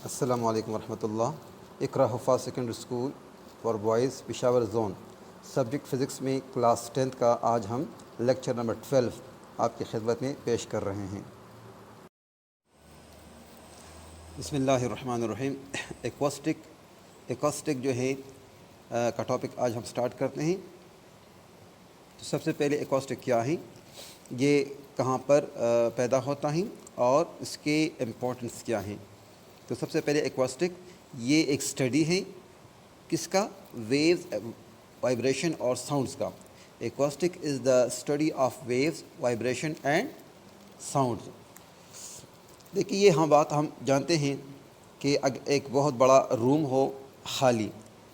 السلام علیکم ورحمۃ اللہ۔ اقرا حفاظ secondary school for boys Peshawar zone, subject physics میں کلاس 10 کا آج ہم لیکچر نمبر 12 آپ کی خدمت میں پیش کر رہے ہیں۔ بسم اللہ الرحمن الرحیم۔ ایکوسٹک جو ہے کا ٹاپک آج ہم سٹارٹ کرتے ہیں۔ تو سب سے پہلے ایکوسٹک کیا ہے، یہ کہاں پر پیدا ہوتا ہے اور اس کے امپورٹنس کیا ہیں۔ تو سب سے پہلے ایکوسٹک یہ ایک اسٹڈی ہے کس کا، ویوز، وائبریشن اور ساؤنڈس کا۔ Acoustic is the study of waves, vibration and sounds. دیکھیے یہ بات ہم جانتے ہیں کہ اگر ایک بہت بڑا روم ہو خالی،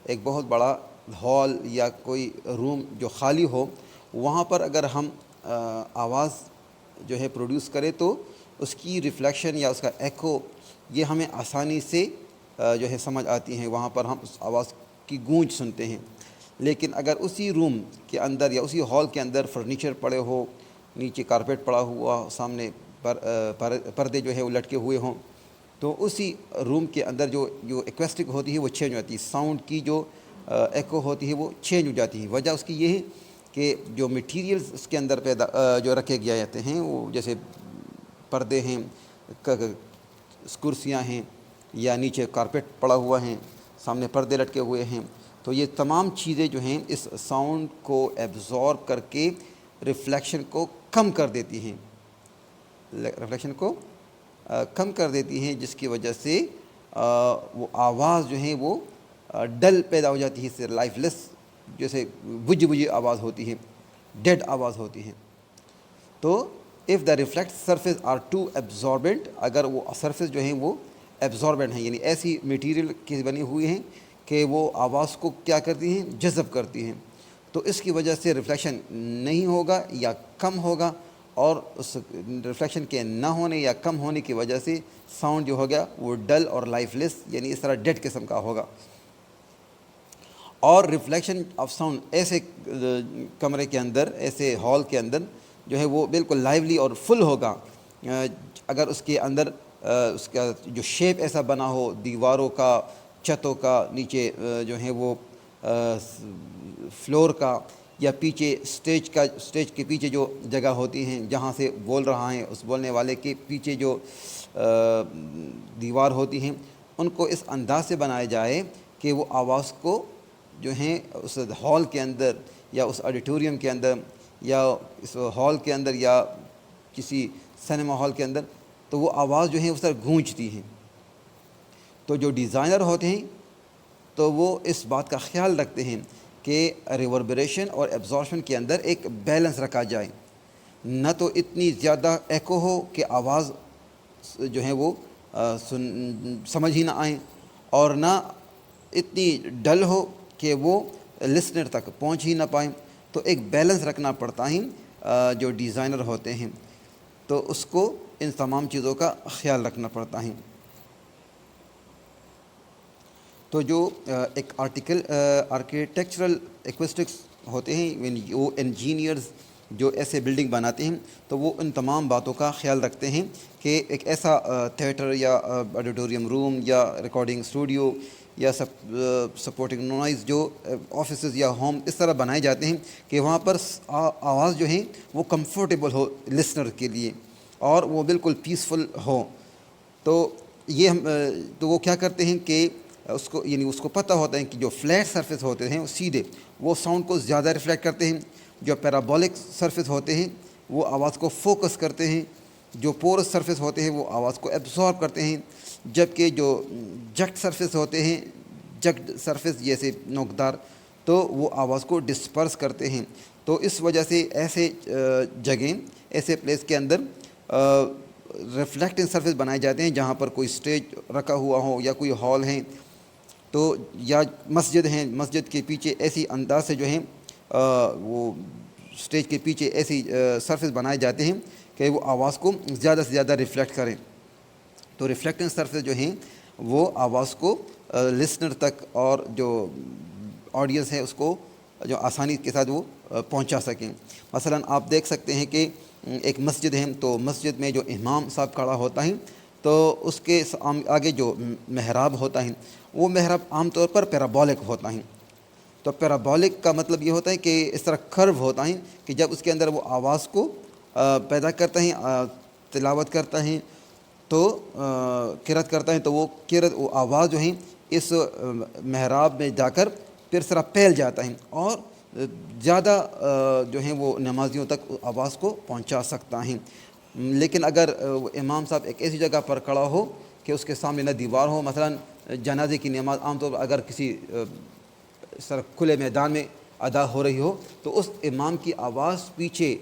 ایک بہت بڑا ہال یا کوئی روم جو خالی ہو، وہاں پر اگر ہم آواز جو ہے پروڈیوس کرے تو اس کی ریفلیکشن یا اس کا ایکو یہ ہمیں آسانی سے جو ہے سمجھ آتی ہیں، وہاں پر ہم اس آواز کی گونج سنتے ہیں۔ لیکن اگر اسی روم کے اندر یا اسی ہال کے اندر فرنیچر پڑے ہو، نیچے کارپیٹ پڑا ہوا، سامنے پردے جو ہے وہ لٹکے ہوئے ہوں، تو اسی روم کے اندر جو ایکوسٹک ہوتی ہے وہ چینج ہوتی ہے، ساؤنڈ کی جو ایکو ہوتی ہے وہ چینج ہو جاتی ہے۔ وجہ اس کی یہ ہے کہ جو میٹیریلز اس کے اندر جو رکھے گئے جاتے ہیں، وہ جیسے پردے ہیں، کرسیاں ہیں، یا نیچے کارپیٹ پڑا ہوا ہیں، سامنے پردے لٹکے ہوئے ہیں، تو یہ تمام چیزیں جو ہیں اس ساؤنڈ کو ایبزارب کر کے ریفلیکشن کو کم کر دیتی ہیں، جس کی وجہ سے وہ آواز جو ہے وہ ڈل پیدا ہو جاتی ہے، اس سے لائف لیس، جیسے بجھی آواز ہوتی ہے، ڈیڈ آواز ہوتی ہے۔ تو if the reflect surface are too absorbent، اگر وہ سرفیس جو ہیں وہ ایبزاربنٹ ہیں، یعنی ایسی میٹیریل کی بنی ہوئی ہیں کہ وہ آواز کو کیا کرتی ہیں، جذب کرتی ہیں، تو اس کی وجہ سے ریفلیکشن نہیں ہوگا یا کم ہوگا، اور اس ریفلیکشن کے نہ ہونے یا کم ہونے کی وجہ سے ساؤنڈ جو ہوگا وہ ڈل اور لائف لیس، یعنی اس طرح ڈیڈ قسم کا ہوگا۔ اور ریفلیکشن آف ساؤنڈ ایسے کمرے کے اندر، ایسے ہال کے اندر جو ہے وہ بالکل لائیولی اور فل ہوگا اگر اس کے اندر اس کا جو شیپ ایسا بنا ہو، دیواروں کا، چھتوں کا، نیچے جو ہے وہ فلور کا، یا پیچھے اسٹیج کے پیچھے جو جگہ ہوتی ہیں جہاں سے بول رہا ہے، اس بولنے والے کے پیچھے جو دیوار ہوتی ہیں، ان کو اس انداز سے بنایا جائے کہ وہ آواز کو جو ہیں اس ہال کے اندر یا اس آڈیٹوریم کے اندر یا اس ہال کے اندر یا کسی سنیما ہال کے اندر، تو وہ آواز جو ہے اس طرح گونجتی ہیں۔ تو جو ڈیزائنر ہوتے ہیں تو وہ اس بات کا خیال رکھتے ہیں کہ ریوربریشن اور ایبزارپشن کے اندر ایک بیلنس رکھا جائے، نہ تو اتنی زیادہ ایکو ہو کہ آواز جو ہے وہ سمجھ ہی نہ آئیں، اور نہ اتنی ڈل ہو کہ وہ لسنر تک پہنچ ہی نہ پائیں۔ تو ایک بیلنس رکھنا پڑتا ہے جو ڈیزائنر ہوتے ہیں، تو اس کو ان تمام چیزوں کا خیال رکھنا پڑتا ہے۔ تو جو ایک آرکیٹیکچرل ایکوسٹکس ہوتے ہیں، وہ انجینئرز جو ایسے بلڈنگ بناتے ہیں تو وہ ان تمام باتوں کا خیال رکھتے ہیں کہ ایک ایسا تھیٹر یا آڈیٹوریم روم یا ریکارڈنگ اسٹوڈیو یا سپورٹنگ نوائز جو آفیسز یا ہوم اس طرح بنائے جاتے ہیں کہ وہاں پر آواز جو ہے وہ کمفرٹیبل ہو لسنر کے لیے اور وہ بالکل پیسفل ہو۔ تو تو وہ کیا کرتے ہیں کہ اس کو پتہ ہوتا ہے کہ جو فلیٹ سرفیس ہوتے ہیں سیدھے، وہ ساؤنڈ کو زیادہ ریفلیکٹ کرتے ہیں، جو پیرابولک سرفیس ہوتے ہیں وہ آواز کو فوکس کرتے ہیں، جو پورس سرفیس ہوتے ہیں وہ آواز کو ایبزارب کرتے ہیں، جبکہ جو جکٹ سرفیس ہوتے ہیں، جکٹ سرفیس جیسے نوکدار، تو وہ آواز کو ڈسپرس کرتے ہیں۔ تو اس وجہ سے ایسے جگہیں، ایسے پلیس کے اندر ریفلیکٹنگ سرفیس بنائے جاتے ہیں جہاں پر کوئی اسٹیج رکھا ہوا ہو یا کوئی ہال ہے، تو یا مسجد ہیں، مسجد کے پیچھے ایسی انداز سے جو ہیں وہ اسٹیج کے پیچھے ایسی سرفیس بنائے جاتے ہیں کہ وہ آواز کو زیادہ سے زیادہ ریفلیکٹ کریں۔ تو ریفلیکٹنگ سرفیس جو ہیں وہ آواز کو لسنر تک اور جو آڈینس ہے اس کو جو آسانی کے ساتھ وہ پہنچا سکیں۔ مثلا آپ دیکھ سکتے ہیں کہ ایک مسجد ہے، تو مسجد میں جو امام صاحب کھڑا ہوتا ہے تو اس کے آگے جو محراب ہوتا ہے وہ محراب عام طور پر پیرابولک ہوتا ہے. تو پیرابولک کا مطلب یہ ہوتا ہے کہ اس طرح کرو ہوتا ہے کہ جب اس کے اندر وہ آواز کو پیدا کرتا ہے, تلاوت کرتا ہے تو قرأت کرتا ہے, تو وہ آواز جو ہے اس محراب میں جا کر پھر طرح پھیل جاتا ہے اور زیادہ جو ہیں وہ نمازیوں تک آواز کو پہنچا سکتا ہے. لیکن اگر امام صاحب ایک ایسی جگہ پر کھڑا ہو کہ اس کے سامنے نہ دیوار ہو, مثلا جنازے کی نماز عام طور پر اگر کسی سر کھلے میدان میں ادا ہو رہی ہو تو اس امام کی آواز پیچھے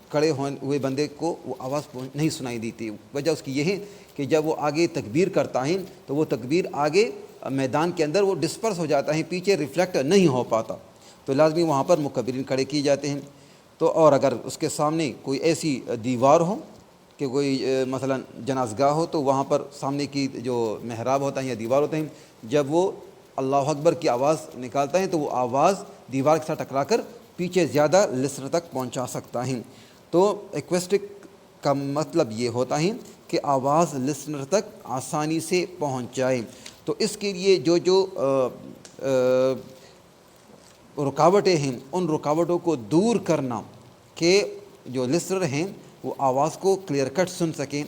کھڑے ہوئے بندے کو وہ آواز نہیں سنائی دیتی. وجہ اس کی یہ ہے کہ جب وہ آگے تکبیر کرتا ہے تو وہ تکبیر آگے میدان کے اندر وہ ڈسپرس ہو جاتا ہے, پیچھے ریفلیکٹ نہیں ہو پاتا, تو لازمی وہاں پر مکبرین کھڑے کیے جاتے ہیں. تو اور اگر اس کے سامنے کوئی ایسی دیوار ہو کہ کوئی مثلا جنازگاہ ہو تو وہاں پر سامنے کی جو محراب ہوتا ہے یا دیوار ہوتے ہیں, جب وہ اللہ اکبر کی آواز نکالتا ہے تو وہ آواز دیوار کے ساتھ ٹکرا کر پیچھے زیادہ لسنر تک پہنچا سکتا ہے. تو ایکوسٹک کا مطلب یہ ہوتا ہے کہ آواز لسنر تک آسانی سے پہنچ جائے. تو اس کے لیے جو رکاوٹیں ہیں ان رکاوٹوں کو دور کرنا کہ جو لسنر ہیں وہ آواز کو کلیئر کٹ سن سکیں,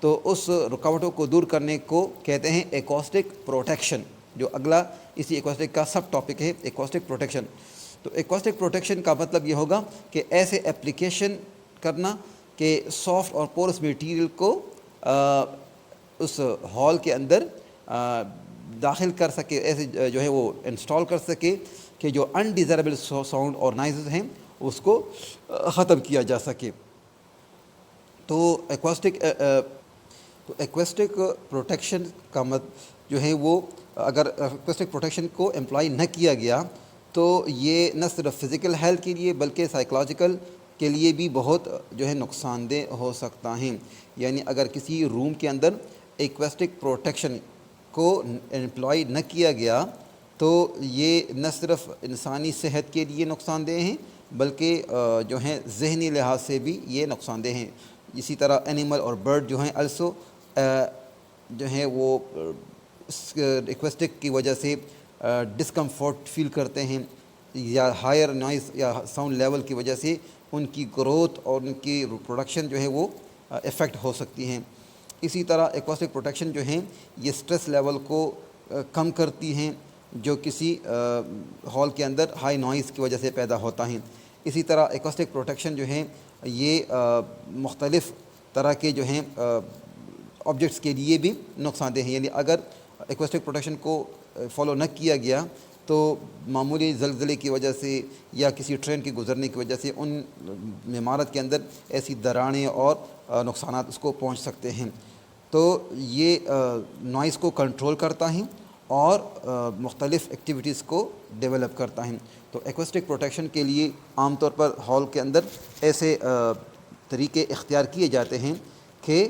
تو اس رکاوٹوں کو دور کرنے کو کہتے ہیں ایکوسٹک پروٹیکشن, جو اگلا اسی ایکوسٹک کا سب ٹاپک ہے, ایکوسٹک پروٹیکشن. تو ایکوسٹک پروٹیکشن کا مطلب یہ ہوگا کہ ایسے اپلیکیشن کرنا کہ سافٹ اور پورس میٹیریل کو اس ہال کے اندر داخل کر سکے, ایسے جو ہے وہ انسٹال کر سکے کہ جو انڈیزائربل ساؤنڈ اور نائزز ہیں اس کو ختم کیا جا سکے. تو ایکوسٹک پروٹیکشن کا جو ہے وہ اگر ایکوسٹک پروٹیکشن کو امپلائی نہ کیا گیا تو یہ نہ صرف فزیکل ہیلتھ کے لیے بلکہ سائیکلوجیکل کے لیے بھی بہت جو ہے نقصان دہ ہو سکتا ہے. یعنی اگر کسی روم کے اندر ایکوسٹک پروٹیکشن کو امپلائی نہ کیا گیا تو یہ نہ صرف انسانی صحت کے لیے نقصان دہ ہیں بلکہ جو ہیں ذہنی لحاظ سے بھی یہ نقصان دہ ہیں. اسی طرح اینیمل اور برڈ جو ہیں السو جو ہیں وہ اس ایکوسٹک کی وجہ سے ڈسکمفورٹ فیل کرتے ہیں, یا ہائر نوائز یا ساؤنڈ لیول کی وجہ سے ان کی گروتھ اور ان کی پروڈکشن جو ہے وہ افیکٹ ہو سکتی ہیں. اسی طرح ایکوسٹک پروٹیکشن جو ہیں یہ سٹریس لیول کو کم کرتی ہیں جو کسی ہال کے اندر ہائی نوائز کی وجہ سے پیدا ہوتا ہے. اسی طرح ایکوسٹک پروٹیکشن جو ہیں یہ مختلف طرح کے جو ہیں آبجیکٹس کے لیے بھی نقصان دہ ہیں. یعنی اگر ایکوسٹک پروٹیکشن کو فالو نہ کیا گیا تو معمولی زلزلے کی وجہ سے یا کسی ٹرین کے گزرنے کی وجہ سے ان عمارت کے اندر ایسی دراڑیں اور نقصانات اس کو پہنچ سکتے ہیں. تو یہ نوائز کو کنٹرول کرتا ہے اور مختلف ایکٹیویٹیز کو ڈیولپ کرتا ہے. تو ایکوسٹک پروٹیکشن کے لیے عام طور پر ہال کے اندر ایسے طریقے اختیار کیے جاتے ہیں کہ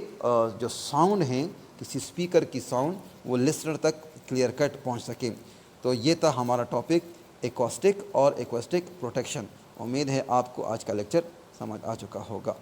جو ساؤنڈ ہیں کسی اسپیکر کی ساؤنڈ وہ لسنر تک کلیئر کٹ پہنچ سکے. تو یہ تھا ہمارا ٹاپک ایکوسٹک اور ایکوسٹک پروٹیکشن. امید ہے آپ کو آج کا لیکچر سمجھ آ چکا ہوگا.